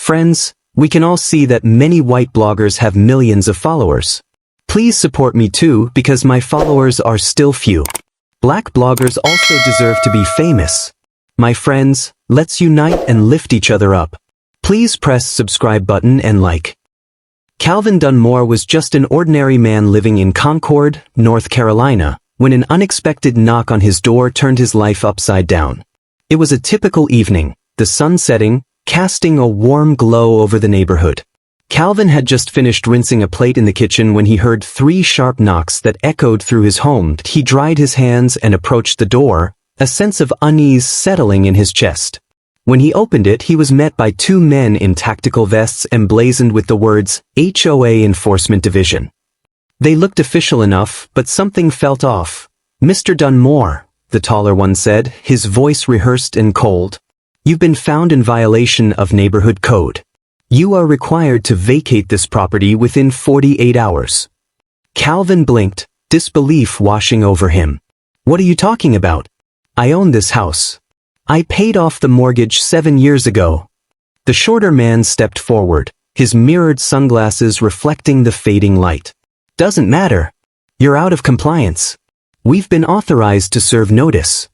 Friends, we can all see that many white bloggers have millions of followers. Please support me too because my followers are still few. Black bloggers also deserve to be famous. My friends, let's unite and lift each other up. Please press subscribe button and like. Calvin Dunmore was just an ordinary man living in Concord, North Carolina, when an unexpected knock on his door turned his life upside down. It was a typical evening, the sun setting, casting a warm glow over the neighborhood. Calvin had just finished rinsing a plate in the kitchen when he heard 3 sharp knocks that echoed through his home. He dried his hands and approached the door, a sense of unease settling in his chest. When he opened it, he was met by 2 men in tactical vests emblazoned with the words, HOA Enforcement Division. They looked official enough, but something felt off. "Mr. Dunmore," the taller one said, his voice rehearsed and cold. "You've been found in violation of neighborhood code. You are required to vacate this property within 48 hours. Calvin blinked, disbelief washing over him. "What are you talking about? I own this house. I paid off the mortgage 7 years ago." The shorter man stepped forward, his mirrored sunglasses reflecting the fading light. "Doesn't matter. You're out of compliance. We've been authorized to serve notice."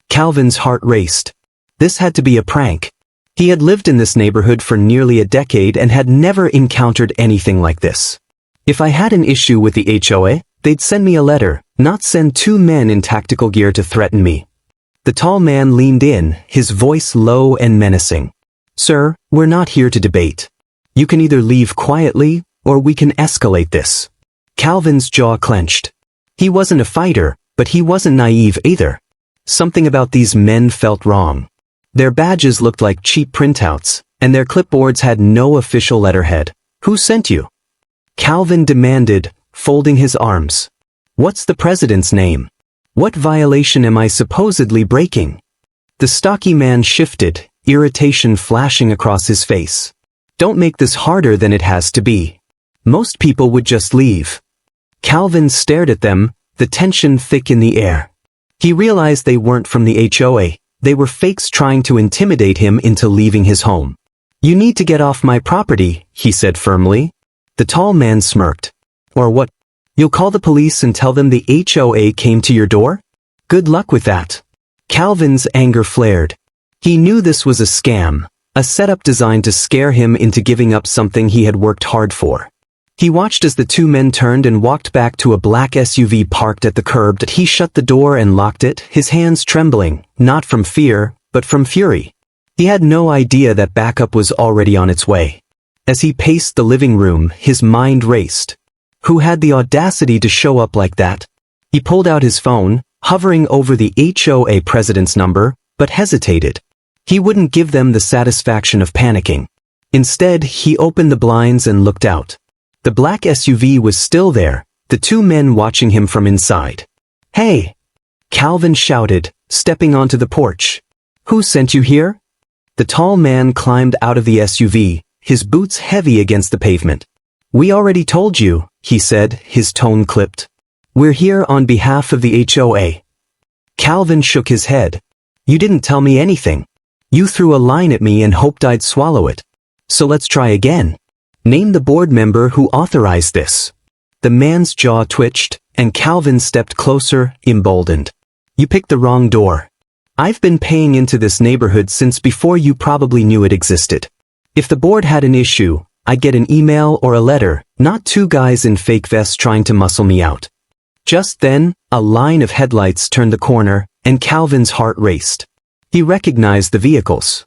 Calvin's heart raced. This had to be a prank. He had lived in this neighborhood for nearly a decade and had never encountered anything like this. "If I had an issue with the HOA, they'd send me a letter, not send 2 men in tactical gear to threaten me." The tall man leaned in, his voice low and menacing. "Sir, we're not here to debate. You can either leave quietly, or we can escalate this." Calvin's jaw clenched. He wasn't a fighter, but he wasn't naive either. Something about these men felt wrong. Their badges looked like cheap printouts, and their clipboards had no official letterhead. "Who sent you?" Calvin demanded, folding his arms. "What's the president's name? What violation am I supposedly breaking?" The stocky man shifted, irritation flashing across his face. "Don't make this harder than it has to be. Most people would just leave." Calvin stared at them, the tension thick in the air. He realized they weren't from the HOA, they were fakes trying to intimidate him into leaving his home. "You need to get off my property," he said firmly. The tall man smirked. "Or what? You'll call the police and tell them the HOA came to your door? Good luck with that." Calvin's anger flared. He knew this was a scam, a setup designed to scare him into giving up something he had worked hard for. He watched as the 2 men turned and walked back to a black SUV parked at the curb. He shut the door and locked it, his hands trembling, not from fear, but from fury. He had no idea that backup was already on its way. As he paced the living room, his mind raced. Who had the audacity to show up like that? He pulled out his phone, hovering over the HOA president's number, but hesitated. He wouldn't give them the satisfaction of panicking. Instead, he opened the blinds and looked out. The black SUV was still there, the 2 men watching him from inside. "Hey!" Calvin shouted, stepping onto the porch. "Who sent you here?" The tall man climbed out of the SUV, his boots heavy against the pavement. "We already told you," he said, his tone clipped. "We're here on behalf of the HOA." Calvin shook his head. "You didn't tell me anything. You threw a line at me and hoped I'd swallow it. So let's try again. Name the board member who authorized this." The man's jaw twitched, and Calvin stepped closer, emboldened. "You picked the wrong door. I've been paying into this neighborhood since before you probably knew it existed. If the board had an issue, I'd get an email or a letter, not 2 guys in fake vests trying to muscle me out." Just then, a line of headlights turned the corner, and Calvin's heart raced. He recognized the vehicles.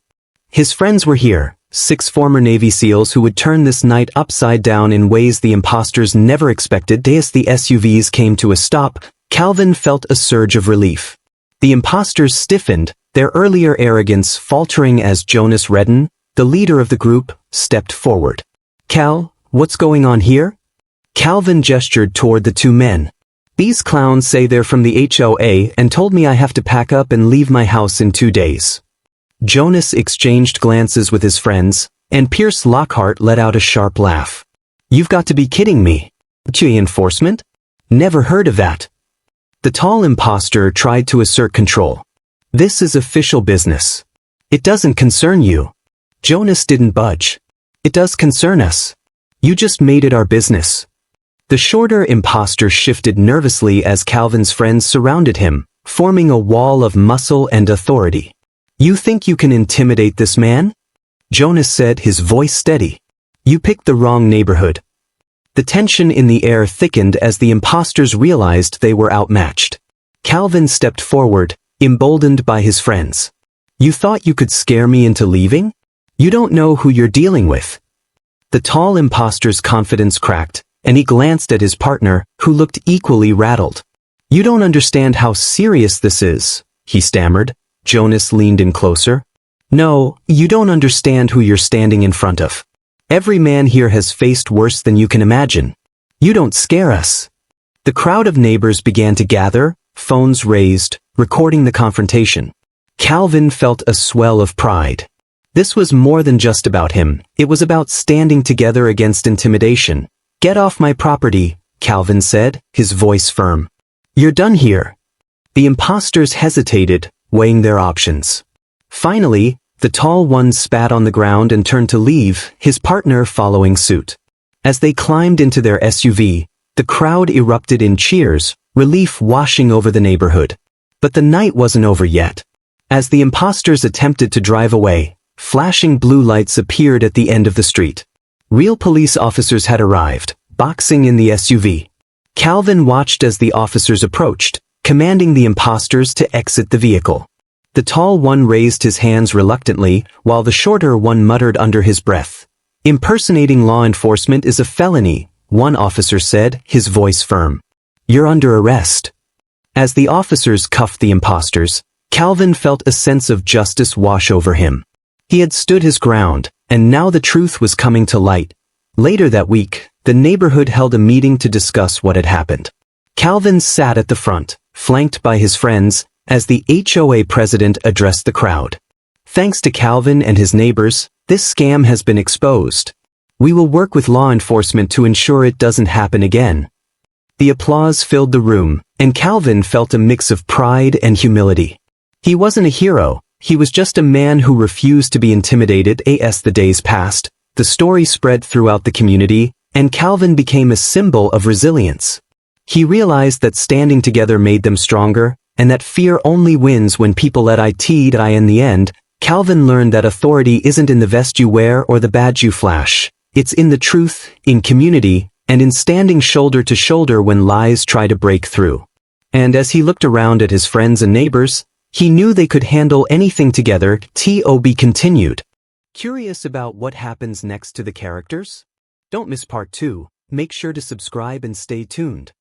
His friends were here, 6 former Navy SEALs who would turn this night upside down in ways the imposters never expected. As the SUVs came to a stop, Calvin felt a surge of relief. The imposters stiffened, their earlier arrogance faltering as Jonas Redden, the leader of the group, stepped forward. "Cal, what's going on here?" Calvin gestured toward the 2 men. "These clowns say they're from the HOA and told me I have to pack up and leave my house in 2 days. Jonas exchanged glances with his friends, and Pierce Lockhart let out a sharp laugh. "You've got to be kidding me. HOA enforcement? Never heard of that." The tall imposter tried to assert control. "This is official business. It doesn't concern you." Jonas didn't budge. It does concern us. You just made it our business. The shorter imposter shifted nervously as Calvin's friends surrounded him, forming a wall of muscle and authority. You think you can intimidate this man? Jonas said, his voice steady. You picked the wrong neighborhood. The tension in the air thickened as the imposters realized they were outmatched. Calvin stepped forward, emboldened by his friends. You thought you could scare me into leaving? You don't know who you're dealing with. The tall imposter's confidence cracked, and he glanced at his partner, who looked equally rattled. You don't understand how serious this is, he stammered. Jonas leaned in closer. No, you don't understand who you're standing in front of. Every man here has faced worse than you can imagine. You don't scare us. The crowd of neighbors began to gather, phones raised, recording the confrontation. Calvin felt a swell of pride. This was more than just about him, it was about standing together against intimidation. Get off my property, Calvin said, his voice firm. You're done here. The imposters hesitated, weighing their options. Finally, the tall one spat on the ground and turned to leave, his partner following suit. As they climbed into their SUV, the crowd erupted in cheers, relief washing over the neighborhood. But the night wasn't over yet. As the imposters attempted to drive away, flashing blue lights appeared at the end of the street. Real police officers had arrived, boxing in the SUV. Calvin watched as the officers approached, commanding the imposters to exit the vehicle. The tall one raised his hands reluctantly, while the shorter one muttered under his breath. Impersonating law enforcement is a felony, one officer said, his voice firm. You're under arrest. As the officers cuffed the imposters, Calvin felt a sense of justice wash over him. He had stood his ground, and now the truth was coming to light. Later that week, the neighborhood held a meeting to discuss what had happened. Calvin sat at the front, flanked by his friends, as the HOA president addressed the crowd. Thanks to Calvin and his neighbors, this scam has been exposed. We will work with law enforcement to ensure it doesn't happen again. The applause filled the room, and Calvin felt a mix of pride and humility. He wasn't a hero, he was just a man who refused to be intimidated. As the days passed, the story spread throughout the community, and Calvin became a symbol of resilience. He realized that standing together made them stronger, and that fear only wins when people let it die. In the end, Calvin learned that authority isn't in the vest you wear or the badge you flash. It's in the truth, in community, and in standing shoulder to shoulder when lies try to break through. And as he looked around at his friends and neighbors, he knew they could handle anything together. TOB continued. Curious about what happens next to the characters? Don't miss part 2. Make sure to subscribe and stay tuned.